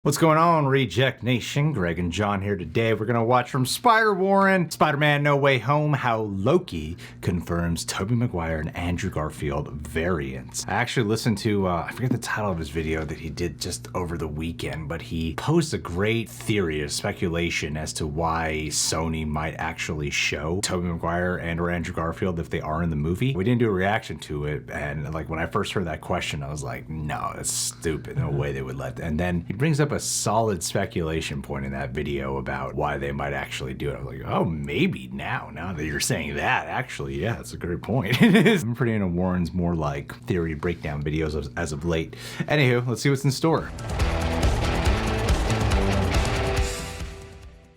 What's going on, Reject Nation? Greg and John here today. We're going to watch from Spider-Man No Way Home how Loki confirms Tobey Maguire and Andrew Garfield variants. I actually listened to, I forget the title of his video that he did just over the weekend, but he posed a great theory, a speculation as to why Sony might actually show Tobey Maguire and or Andrew Garfield if they are in the movie. We didn't do a reaction to it, and like when I first heard that question, I was like, no, that's stupid. No way they would let that. And then he brings up a solid speculation point in that video about why they might actually do it. I was like, oh, maybe now that you're saying that, actually, yeah, that's a great point. I'm pretty into Warren's more like theory breakdown videos as of late. Anywho, let's see what's in store.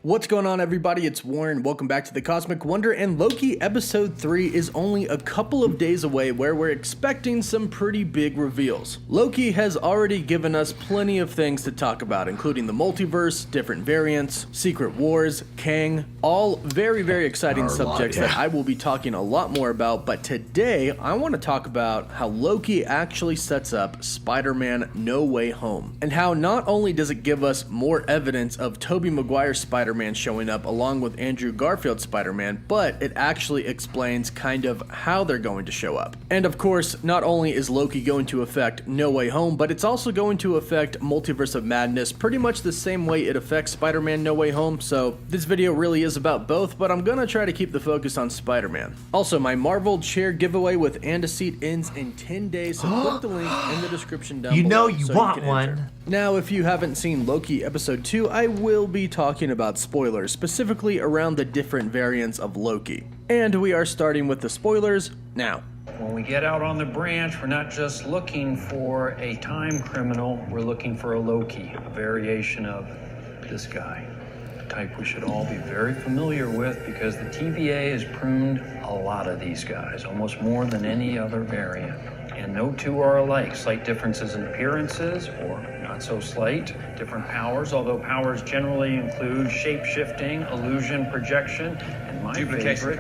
What's going on, everybody? It's Warren. Welcome back to the Cosmic Wonder, and Loki Episode 3 is only a couple of days away where we're expecting some pretty big reveals. Loki has already given us plenty of things to talk about, including the multiverse, different variants, Secret Wars, Kang, all very, very exciting subjects that I will be talking a lot more about, but today I want to talk about how Loki actually sets up Spider-Man No Way Home, and how not only does it give us more evidence of Tobey Maguire's Spider-Man showing up along with Andrew Garfield's Spider-Man, but it actually explains kind of how they're going to show up. And of course, not only is Loki going to affect No Way Home, but it's also going to affect Multiverse of Madness pretty much the same way it affects Spider-Man No Way Home, so this video really is about both, but I'm gonna try to keep the focus on Spider-Man. Also, my Marvel chair giveaway with And a Seat ends in 10 days, so click the link in the description down below. You know you so want you can one. enter. Now, if you haven't seen Loki Episode 2, I will be talking about spoilers, specifically around the different variants of Loki. And we are starting with the spoilers now. When we get out on the branch, we're not just looking for a time criminal, we're looking for a Loki, a variation of this guy. A type we should all be very familiar with because the TVA has pruned a lot of these guys, almost more than any other variant. And no two are alike. Slight differences in appearances, or not so slight. Different powers, although powers generally include shape-shifting, illusion, projection, and my favorite,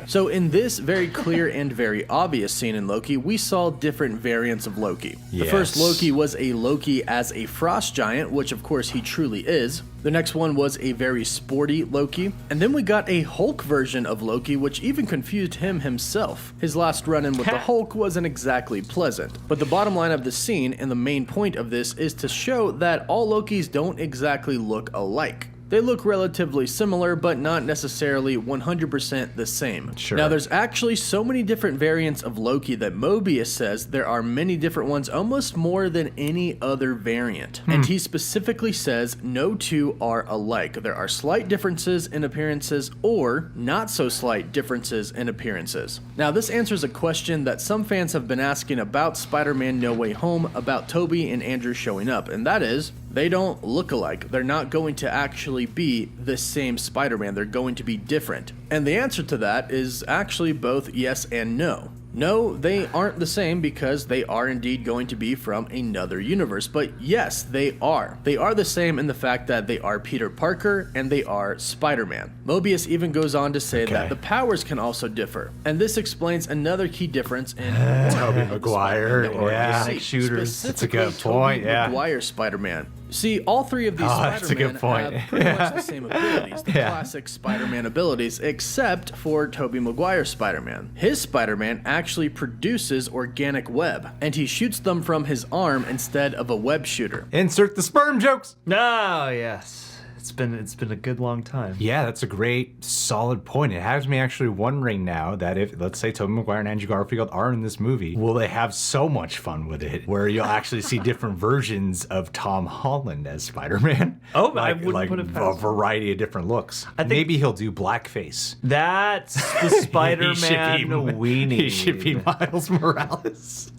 So in this very clear and very obvious scene in Loki, we saw different variants of Loki. The first Loki was a Loki as a frost giant, which of course he truly is. The next one was a very sporty Loki. And then we got a Hulk version of Loki, which even confused him himself. His last run-in with the Hulk wasn't exactly pleasant. But the bottom line of the scene, and the main point of this, is to show that all Lokis don't exactly look alike. They look relatively similar, but not necessarily 100% the same. Sure. Now, there's actually so many different variants of Loki that Mobius says there are many different ones, almost more than any other variant. And he specifically says no two are alike. There are slight differences in appearances or not so slight differences in appearances. Now, this answers a question that some fans have been asking about Spider-Man No Way Home about Tobey and Andrew showing up, and that is, they don't look alike. They're not going to actually be the same Spider-Man. They're going to be different. And the answer to that is actually both yes and no. No, they aren't the same because they are indeed going to be from another universe. But yes, they are. They are the same in the fact that they are Peter Parker and they are Spider-Man. Mobius even goes on to say that the powers can also differ. And this explains another key difference in Tobey Maguire, shooters. That's a good point, Tobey Maguire Spider-Man. See, all three of these Spider-Man have pretty much the same abilities, the classic Spider-Man abilities, except for Tobey Maguire's Spider-Man. His Spider-Man actually produces organic web, and he shoots them from his arm instead of a web shooter. Insert the sperm jokes. Oh, yes. It's been a good long time. Yeah, that's a great, solid point. It has me actually wondering now that if, let's say, Tobey Maguire and Andrew Garfield are in this movie, will they have so much fun with it where you'll actually see different versions of Tom Holland as Spider-Man? Oh, like, I wouldn't put it a past variety of different looks. I think maybe he'll do blackface. That's the Spider-Man weenie. He should be Miles Morales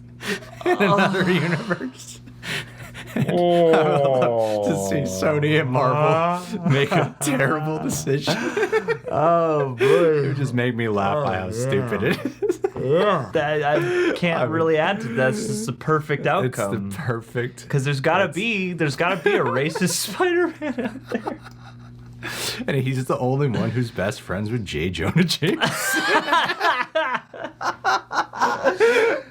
in another universe. I would love to see Sony and Marvel make a terrible decision. Oh boy, it would just make me laugh by how stupid it is. Yeah, I can't really add to that. It's just the perfect outcome. It's the perfect. Because there's gotta be a racist Spider-Man out there. And he's the only one who's best friends with J. Jonah Jameson.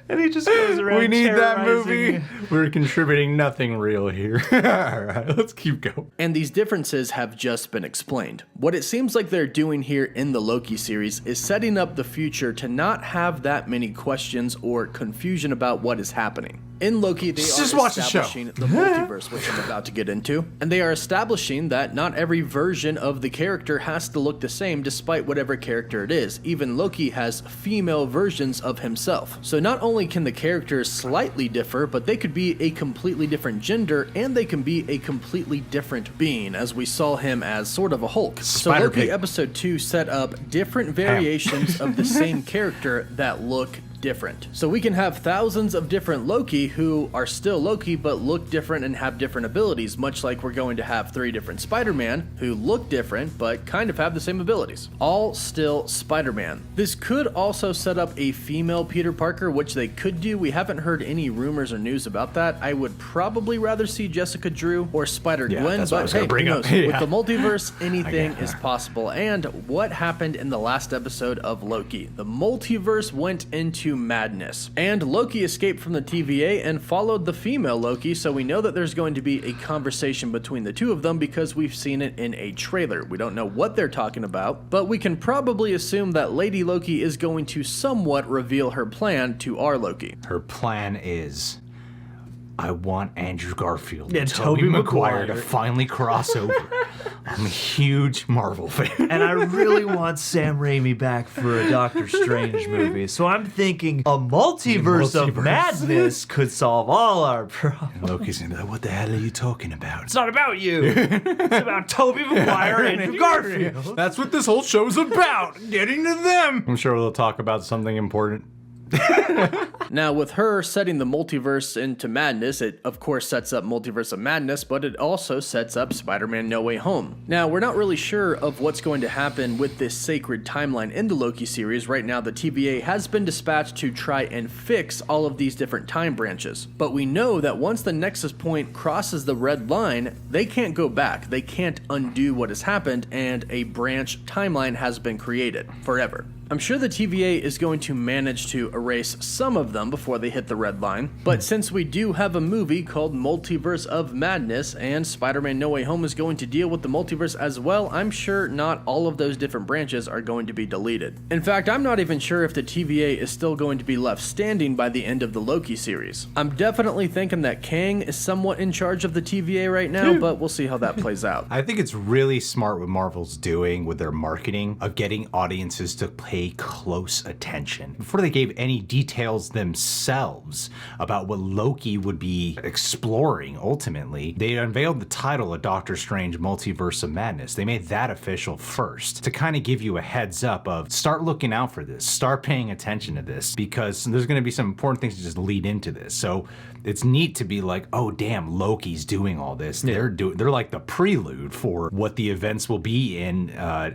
And he just goes around. We need that terrorizing. movie. We're contributing nothing real here. All right, let's keep going. And these differences have just been explained. What it seems like they're doing here in the Loki series is setting up the future to not have that many questions or confusion about what is happening. In Loki, they Just are watch the show. establishing the multiverse, which I'm about to get into, and they are establishing that not every version of the character has to look the same despite whatever character it is. Even Loki has female versions of himself. So not only can the characters slightly differ, but they could be a completely different gender, and they can be a completely different being, as we saw him as sort of a Hulk. So Spider Loki Pig. episode 2 set up different variations of the same character that look different. So we can have thousands of different Loki who are still Loki but look different and have different abilities, much like we're going to have 3 different Spider-Man who look different but kind of have the same abilities. All still Spider-Man. This could also set up a female Peter Parker, which they could do. We haven't heard any rumors or news about that. I would probably rather see Jessica Drew or Spider-Gwen, that's what I but was hey, gonna bring who up. knows? Yeah. With the multiverse, anything I get is that. possible. And what happened in the last episode of Loki? The multiverse went into madness, and Loki escaped from the TVA and followed the female Loki, so we know that there's going to be a conversation between the two of them because we've seen it in a trailer. We don't know what they're talking about, but we can probably assume that Lady Loki is going to somewhat reveal her plan to our Loki. Her plan is, I want Andrew Garfield Yeah, and Tobey Tobey Maguire Maguire to finally cross over. I'm a huge Marvel fan. And I really want Sam Raimi back for a Doctor Strange movie. So I'm thinking a multiverse of Multiverse. madness could solve all our problems. Loki's gonna be like, what the hell are you talking about? It's not about you. It's about Tobey Maguire and Andrew Garfield. That's what this whole show's about, getting to them. I'm sure they'll talk about something important. Now, with her setting the multiverse into madness, it of course sets up Multiverse of Madness, but it also sets up Spider-Man No Way Home. Now, we're not really sure of what's going to happen with this sacred timeline in the Loki series. Right now, the TVA has been dispatched to try and fix all of these different time branches. But we know that once the Nexus Point crosses the red line, they can't go back. They can't undo what has happened, and a branch timeline has been created forever. I'm sure the TVA is going to manage to erase some of them before they hit the red line, but since we do have a movie called Multiverse of Madness, and Spider-Man No Way Home is going to deal with the multiverse as well, I'm sure not all of those different branches are going to be deleted. In fact, I'm not even sure if the TVA is still going to be left standing by the end of the Loki series. I'm definitely thinking that Kang is somewhat in charge of the TVA right now, but we'll see how that plays out. I think it's really smart what Marvel's doing with their marketing of getting audiences to pay close attention. Before they gave any details themselves about what Loki would be exploring ultimately, they unveiled the title of Doctor Strange Multiverse of Madness. They made that official first to kind of give you a heads up of start looking out for this, start paying attention to this, because there's going to be some important things to just lead into this. So it's neat to be like, oh damn, Loki's doing all this. They're like the prelude for what the events will be in.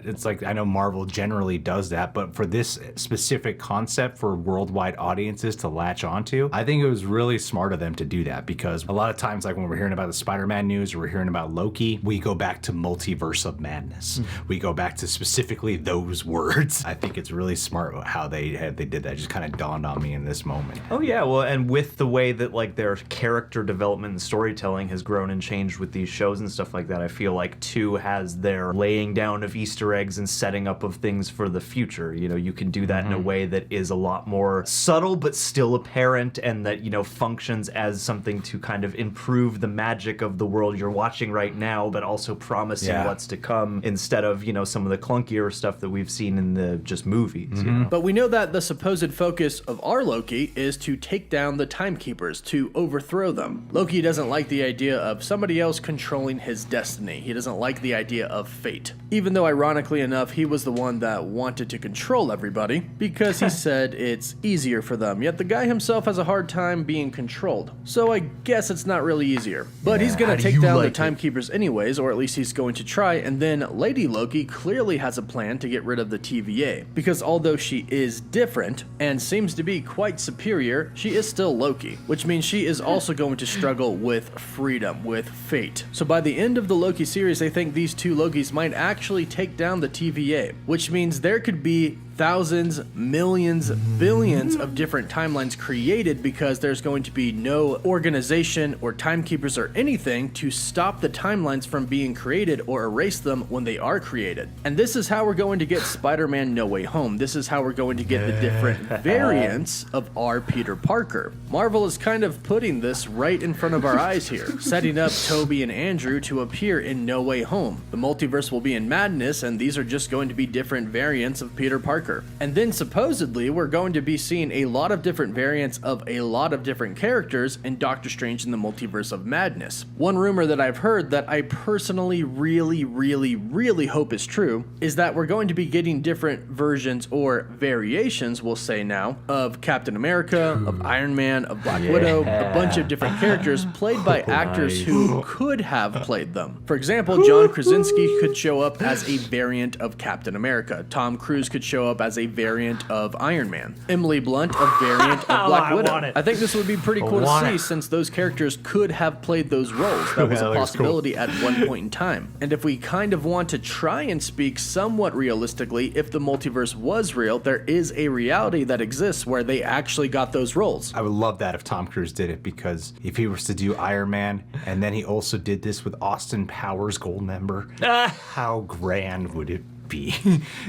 It's like, I know Marvel generally does that, but for this specific concept for worldwide audiences to latch onto, I think it was really smart of them to do that, because a lot of times, like when we're hearing about the Spider-Man news or we're hearing about Loki, we go back to Multiverse of Madness. We go back to specifically those words. I think it's really smart how they did that. It just kind of dawned on me in this moment. Oh yeah, well, and with the way that like their character development and storytelling has grown and changed with these shows and stuff like that, I feel like 2 has their laying down of Easter eggs and setting up of things for the future. You know, you can do that in a way that is a lot more subtle but still apparent, and that, you know, functions as something to kind of improve the magic of the world you're watching right now, but also promising what's to come, instead of, you know, some of the clunkier stuff that we've seen in the just movies. You know? But we know that the supposed focus of our Loki is to take down the Timekeepers, to overthrow them. Loki doesn't like the idea of somebody else controlling his destiny. He doesn't like the idea of fate. Even though, ironically enough, he was the one that wanted to control everybody, because he said it's easier for them. Yet the guy himself has a hard time being controlled. So I guess it's not really easier. But he's How gonna do take you down like the it? Timekeepers anyways, or at least he's going to try, and then Lady Loki clearly has a plan to get rid of the TVA. Because although she is different, and seems to be quite superior, she is still Loki, which means she is also going to struggle with freedom, with fate. So by the end of the Loki series, they think these two Lokis might actually take down the TVA, which means there could be thousands, millions, billions of different timelines created because there's going to be no organization or timekeepers or anything to stop the timelines from being created or erase them when they are created. And this is how we're going to get Spider-Man No Way Home. This is how we're going to get the different variants of our Peter Parker. Marvel is kind of putting this right in front of our eyes here, setting up Tobey and Andrew to appear in No Way Home. The multiverse will be in madness, and these are just going to be different variants of Peter Parker. And then supposedly we're going to be seeing a lot of different variants of a lot of different characters in Doctor Strange in the Multiverse of Madness. One rumor that I've heard that I personally really hope is true is that we're going to be getting different versions or variations, we'll say now, of Captain America, of Iron Man, of Black Widow, a bunch of different characters played by actors who could have played them. For example, John Krasinski could show up as a variant of Captain America. Tom Cruise could show up as a variant of Iron Man. Emily Blunt, a variant of Black Widow. I think this would be pretty cool to see since those characters could have played those roles. That was a possibility at one point in time. And if we kind of want to try and speak somewhat realistically, if the multiverse was real, there is a reality that exists where they actually got those roles. I would love that if Tom Cruise did it, because if he was to do Iron Man and then he also did this with Austin Powers Goldmember, how grand would it be?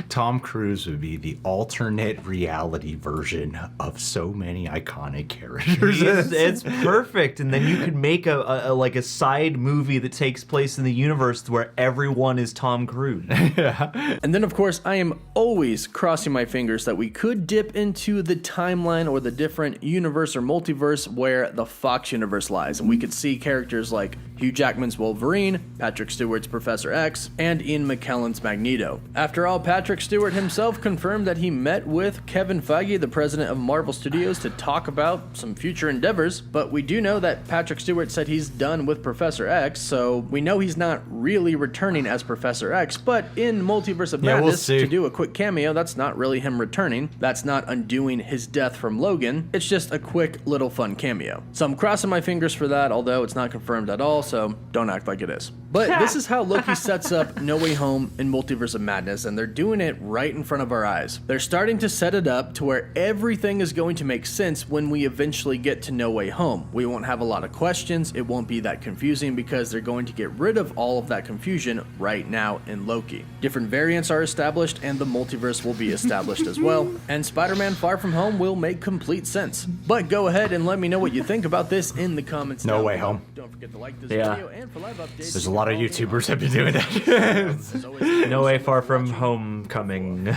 Tom Cruise would be the alternate reality version of so many iconic characters. It's perfect, and then you could make a side movie that takes place in the universe where everyone is Tom Cruise. And then of course I am always crossing my fingers that we could dip into the timeline or the different universe or multiverse where the Fox universe lies, and we could see characters like Hugh Jackman's Wolverine, Patrick Stewart's Professor X, and Ian McKellen's Magneto. After all, Patrick Stewart himself confirmed that he met with Kevin Feige, the president of Marvel Studios, to talk about some future endeavors, but we do know that Patrick Stewart said he's done with Professor X, so we know he's not really returning as Professor X, but in Multiverse of Madness, to do a quick cameo, that's not really him returning. That's not undoing his death from Logan. It's just a quick little fun cameo. So I'm crossing my fingers for that, although it's not confirmed at all, so don't act like it is. But this is how Loki sets up No Way Home in Multiverse of Madness, and they're doing it right in front of our eyes. They're starting to set it up to where everything is going to make sense when we eventually get to No Way Home. We won't have a lot of questions, it won't be that confusing because they're going to get rid of all of that confusion right now in Loki. Different variants are established and the multiverse will be established as well, and Spider-Man Far From Home will make complete sense. But go ahead and let me know what you think about this in the comments No down Way below. Home. Don't forget to like this video, and for live updates, There's a lot of YouTubers have been doing that. No Way Far From Homecoming.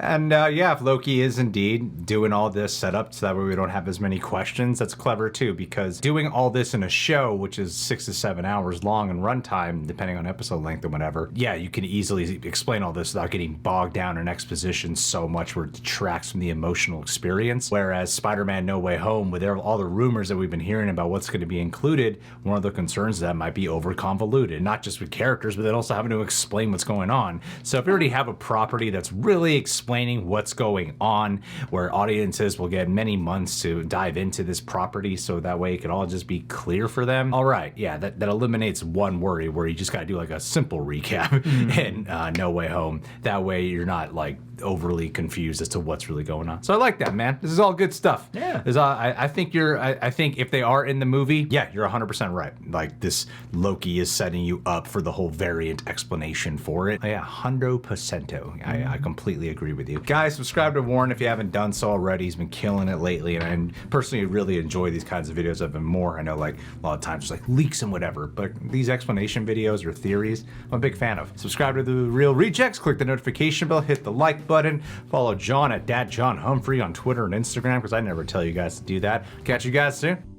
And yeah, if Loki is indeed doing all this setup so that way we don't have as many questions, that's clever too, because doing all this in a show, which is 6 to 7 hours long in runtime, depending on episode length and whatever, yeah, you can easily explain all this without getting bogged down in exposition so much where it detracts from the emotional experience. Whereas Spider-Man No Way Home, with all the rumors that we've been hearing about what's going to be included, one of the concerns is that might be over convoluted, not just with characters, but then also having to explain what's going on. So if you already have a property that's really explaining what's going on, where audiences will get many months to dive into this property so that way it can all just be clear for them. All right, yeah, that eliminates one worry where you just got to do like a simple recap in No Way Home. That way you're not like overly confused as to what's really going on. So I like that, man. This is all good stuff. Yeah. I think I think if they are in the movie, yeah, you're 100% right. Like this Loki is setting you up for the whole variant explanation for it. Yeah, 100%. I completely agree with you. Guys, subscribe to Warren if you haven't done so already. He's been killing it lately, and I personally really enjoy these kinds of videos of him more. I know like a lot of times it's like leaks and whatever, but these explanation videos or theories, I'm a big fan of. Subscribe to The Real Rejects, click the notification bell, hit the like button, follow John at DadJohnHumphrey on Twitter and Instagram, because I never tell you guys to do that. Catch you guys soon.